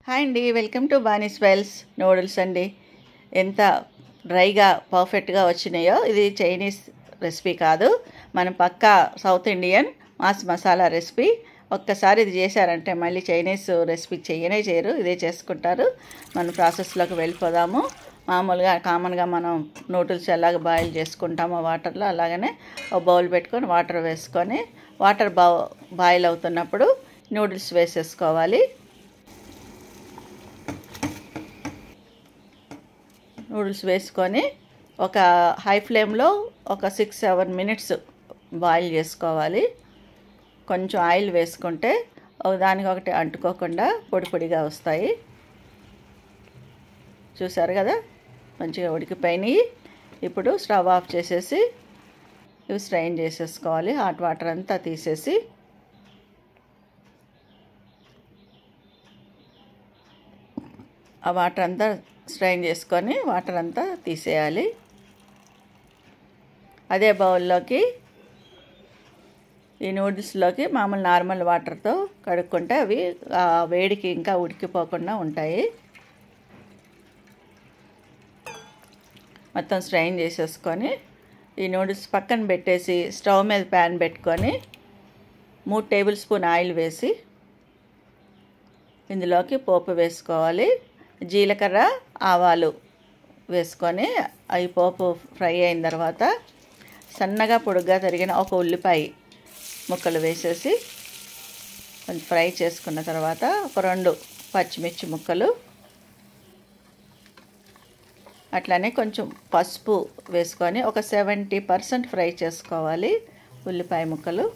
Hi అండి, welcome to బానీస్ wells noodles అండి. ఎంత డ్రైగా పర్ఫెక్ట్గా వచ్చినాయో. ఇది చైనీస్ రెసిపీ కాదు, మన పక్కా south Indian mass masala recipe. ఒక్కసారి ఇది చేశారంటే మళ్ళీ చైనీస్ రెసిపీ చేయరు, ఇదే చేసుకుంటారు. మన ప్రాసెస్లోకి వెళ్ళిపోదాము. మామూలుగా కామన్గా మనం నూడిల్స్ ఎలాగ బాయిల్ చేసుకుంటామో వాటర్లో, అలాగనే ఒక బౌల్ పెట్టుకొని వాటర్ వేసుకొని, వాటర్ బాయిల్ అవుతున్నప్పుడు నూడిల్స్ వేసేసుకోవాలి. నూడిల్స్ వేసుకొని ఒక హై ఫ్లేమ్లో ఒక 6-7 మినిట్స్ బాయిల్ చేసుకోవాలి. కొంచెం ఆయిల్ వేసుకుంటే దానికొకటి అంటుకోకుండా పొడి పొడిగా వస్తాయి. చూసారు కదా, మంచిగా ఉడికిపోయినాయి. ఇప్పుడు స్టవ్ ఆఫ్ చేసేసి ఇవి స్ట్రైన్ చేసేసుకోవాలి. హాట్ వాటర్ అంతా తీసేసి ఆ వాటర్ అంతా స్ట్రైన్ చేసుకొని వాటర్ అంతా తీసేయాలి. అదే బౌల్లోకి ఈ నూడిల్స్లోకి మామూలు నార్మల్ వాటర్తో కడుక్కుంటే అవి వేడికి ఇంకా ఉడికిపోకుండా ఉంటాయి. మొత్తం స్ట్రైన్ చేసేసుకొని ఈ నూడిల్స్ పక్కన పెట్టేసి స్టవ్ మీద ప్యాన్ పెట్టుకొని 3 టేబుల్ స్పూన్ ఆయిల్ వేసి ఇందులోకి పోపు వేసుకోవాలి. జీలకర్ర, ఆవాలు వేసుకొని అవి పోపు ఫ్రై అయిన తర్వాత సన్నగా పొడుగ్గా తరిగిన ఒక ఉల్లిపాయ ముక్కలు వేసేసి కొంచెం ఫ్రై చేసుకున్న తర్వాత ఒక 2 పచ్చిమిర్చి ముక్కలు, అట్లానే కొంచెం పసుపు వేసుకొని ఒక 70% ఫ్రై చేసుకోవాలి ఉల్లిపాయ ముక్కలు.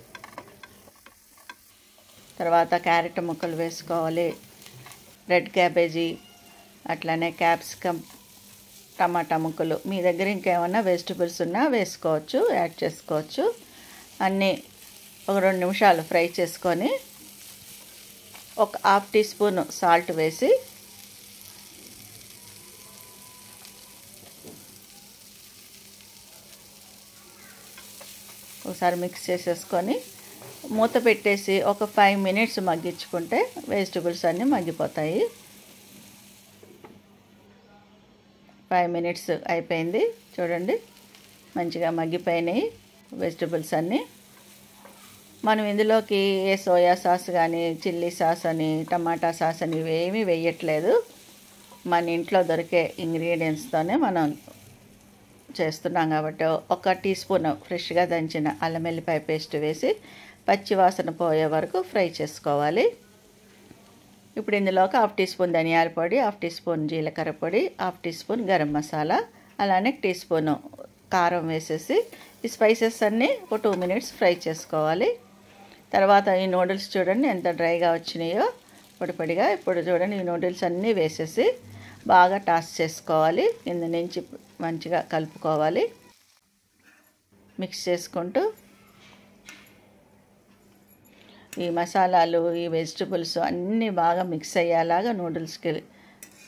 తర్వాత క్యారెట్ ముక్కలు వేసుకోవాలి, రెడ్ క్యాబేజీ, అట్లానే క్యాప్సికమ్, టమాటా ముక్కలు. మీ దగ్గర ఇంకేమన్నా వెజిటబుల్స్ ఉన్నా వేసుకోవచ్చు, యాడ్ చేసుకోవచ్చు. అన్నీ ఒక 2 నిమిషాలు ఫ్రై చేసుకొని ఒక 1/2 టీ స్పూన్ సాల్ట్ వేసి ఒకసారి మిక్స్ చేసేసుకొని మూత పెట్టేసి ఒక 5 మినిట్స్ మగ్గించుకుంటే వెజిటబుల్స్ అన్నీ మగ్గిపోతాయి. 5 మినిట్స్ అయిపోయింది, చూడండి మంచిగా మగ్గిపోయినాయి వెజిటబుల్స్ అన్నీ. మనం ఇందులోకి ఏ సోయా సాస్ కానీ, చిల్లీ సాస్ అని, టమాటా సాస్ అని ఇవేమీ వేయట్లేదు. మన ఇంట్లో దొరికే ఇంగ్రీడియంట్స్తోనే మనం చేస్తున్నాం కాబట్టి ఒక టీ స్పూన్ ఫ్రెష్గా దంచిన అల్లం వెల్లిపాయ పేస్ట్ వేసి పచ్చి వాసన పోయే వరకు ఫ్రై చేసుకోవాలి. ఇప్పుడు ఇందులోకి 1/2 టీ స్పూన్ ధనియాల పొడి, 1/2 టీ స్పూన్ జీలకర్ర పొడి, 1/2 టీ స్పూన్ గరం మసాలా, అలానే టీ స్పూన్ కారం వేసేసి ఈ స్పైసెస్ అన్నీ ఒక 2 మినిట్స్ ఫ్రై చేసుకోవాలి. తర్వాత ఈ నూడిల్స్ చూడండి ఎంత డ్రైగా వచ్చినాయో, పొడి పొడిగా. ఇప్పుడు చూడండి ఈ నూడిల్స్ అన్నీ వేసేసి బాగా టాస్ చేసుకోవాలి. కింద నుంచి మంచిగా కలుపుకోవాలి, మిక్స్ చేసుకుంటూ ఈ మసాలాలు, ఈ వెజిటబుల్స్ అన్నీ బాగా మిక్స్ అయ్యేలాగా, నూడిల్స్కి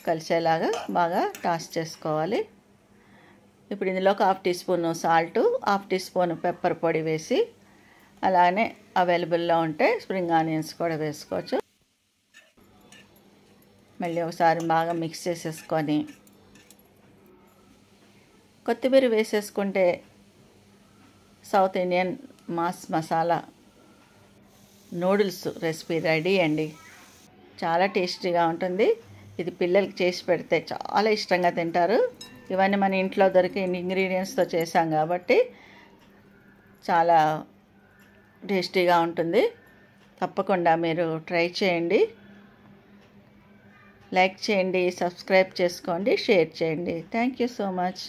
కలిసేలాగా బాగా టాస్ చేసుకోవాలి. ఇప్పుడు ఇందులోకి 1/2 tea spoon salt, 1/2 tea spoon pepper పొడి వేసి, అలానే అవైలబుల్లో ఉంటే స్ప్రింగ్ ఆనియన్స్ కూడా వేసుకోవచ్చు. మళ్ళీ ఒకసారి బాగా మిక్స్ చేసేసుకొని కొత్తిమీర వేసేసుకుంటే south Indian mass masala noodles recipe ready అండి. చాలా టేస్టీగా ఉంటుంది. ఇది పిల్లలకి చేసి పెడితే చాలా ఇష్టంగా తింటారు. ఇవన్నీ మన ఇంట్లో దొరికే ఇంగ్రీడియంట్స్తో చేసాం కాబట్టి చాలా టేస్టీగా ఉంటుంది. తప్పకుండా మీరు ట్రై చేయండి, లైక్ చేయండి, సబ్స్క్రైబ్ చేసుకోండి, షేర్ చేయండి. Thank you so much.